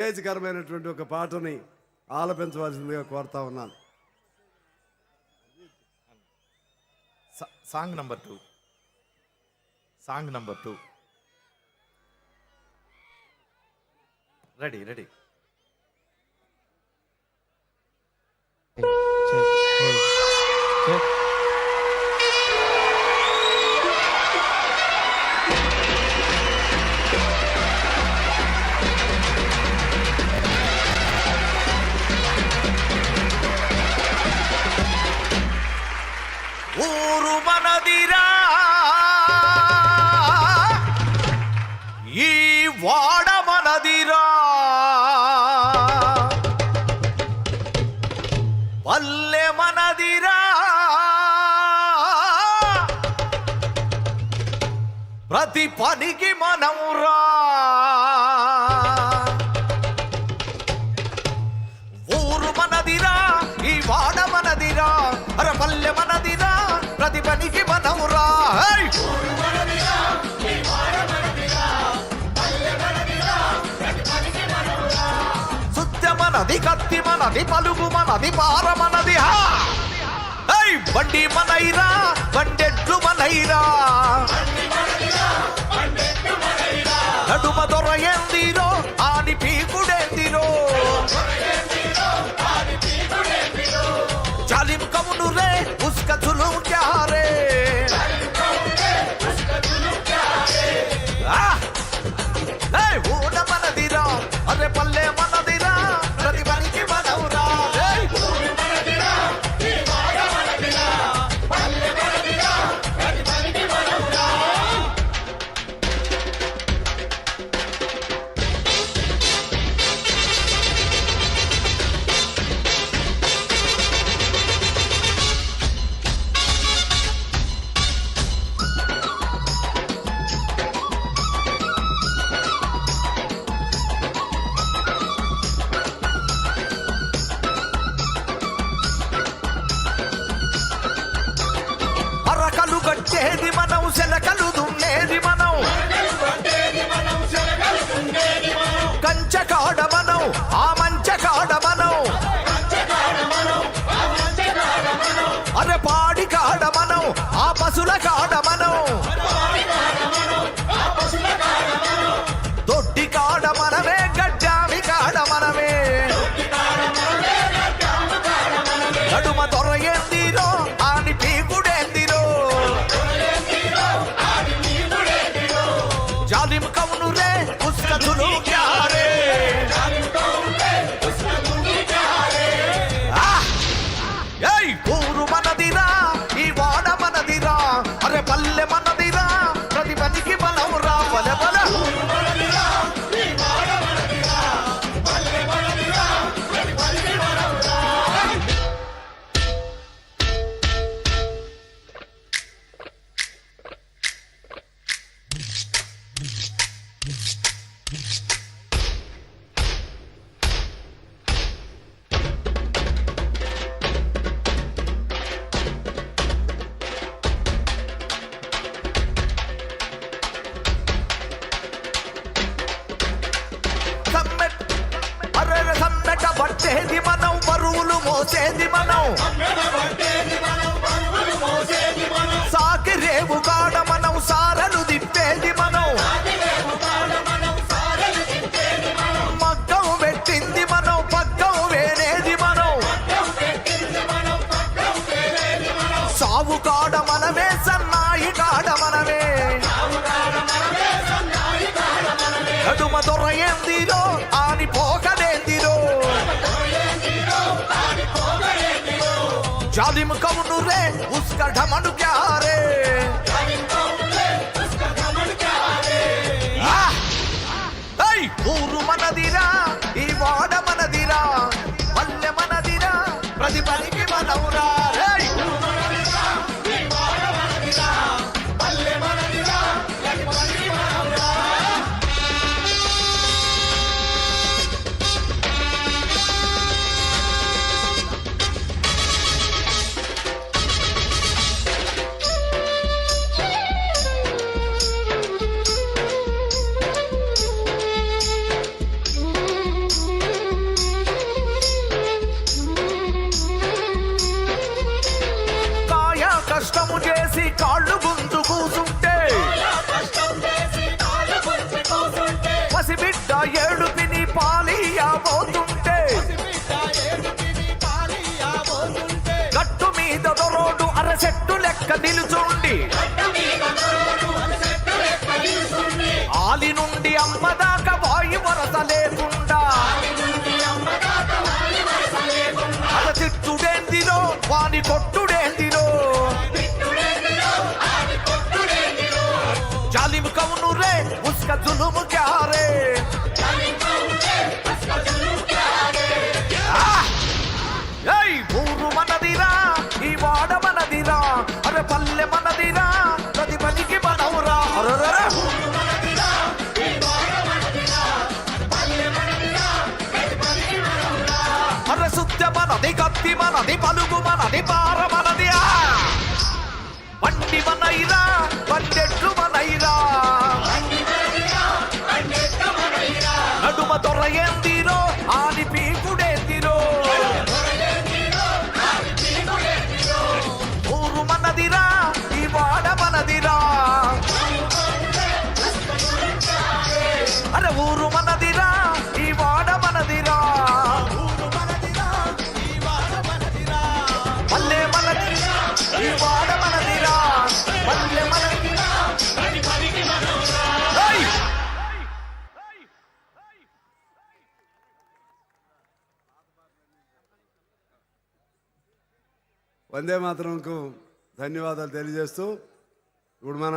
ఉత్తేజకరమైనటువంటి ఒక పాటని ఆలపించవలసిందిగా కోరుతా ఉన్నాను. సాంగ్ నంబర్ 2 రెడీ ఊరు మనదిరా, ఈ వాడ మనదిరా, పల్లె మనదిరా, ప్రతి పనికి మనమురా. ఊరు మనదిరా, ఈ వాడ మనదిరా, అర పల్లె మనదిరా, ప్రతి పనికి మనమురా. సుత్య మనది, కత్తి మనది, పలుగు మనది, పార మనది. బండి మనైరా, బండెడ్లు మనైరా, నడుమ దొర ఎందిరో, ఆని పీకుడెందిరో, जालिम कौन रे उसका जुलूम क्या रे, वो न मन दिरा, अरे पल्ले मन दिरा, प्रतिबल की मनौरा. కట్టేది మనం, శలకలు దున్నేది మనం, కంచ కాడ మనం, ఆ మంచ కాడ మనం, అరే పాడి కాడ మనం, ఆ పశుల కాడ మనం, దొడ్డి కాడ మనమే, గడ్డామి కాడ మనమే, నడుమ దొర ఎందిరో, ఆని పీకుడెందిరో, जालिम कौन रे उसका जुलूम क्या रे, ఊరు మనదిరా, ఈ వాడ మనదిరా, అరే పల్లె మనదిరా, ప్రతి పనికి మనవురా. బల బల పట్టేది మనం, బరువులు మోసేది మనం, సాకి రేవు కాడ మనం, సారలు దిప్పేది మనం, మగ్గం పెట్టింది మనం, పగ్గం వేరేది మనం, సావు కాడ మనమే, సన్నాయి కాడ మనమే, నడుమ దొర ఎందిరో, ఆని పోకడేందిరో, जालिम कौन रे उसका ढमन क्या रे, ఊరు మనదిరా, ఈ వాడ మనదిరా, పల్లె మనదిరా, ప్రతి పనికి మనవురా. ఆడి కొట్టుడేందిరో జాలిం కౌను రే ఉస్క జులుము క్యారే ఏయ్ ఊరు మనదిరా ఈ వాడ మనదిరా అరే పల్లె మనదిరా ప్రతి పనికి మనవురా అరెరెరె. అరే సుత్య మనది కత్తి మనది పలుగు మనది పార మనది బండి మనైరా బండెట్లు మనైరా నడుమ దొరయేందిరో ఆని పీకుడేందిరో ఊరు మనదిరా ఈ వాడ మనదిరా అరే ఊరు మనదిరా ఈ వాడ మనదిరా పల్లె మనదిరా ఈ వాడ మనదిరా పల్లె మనదిరా ఏయ్! వందే మాతరంకు ధన్యవాదాలు తెలియజేస్తూ ఇప్పుడు మన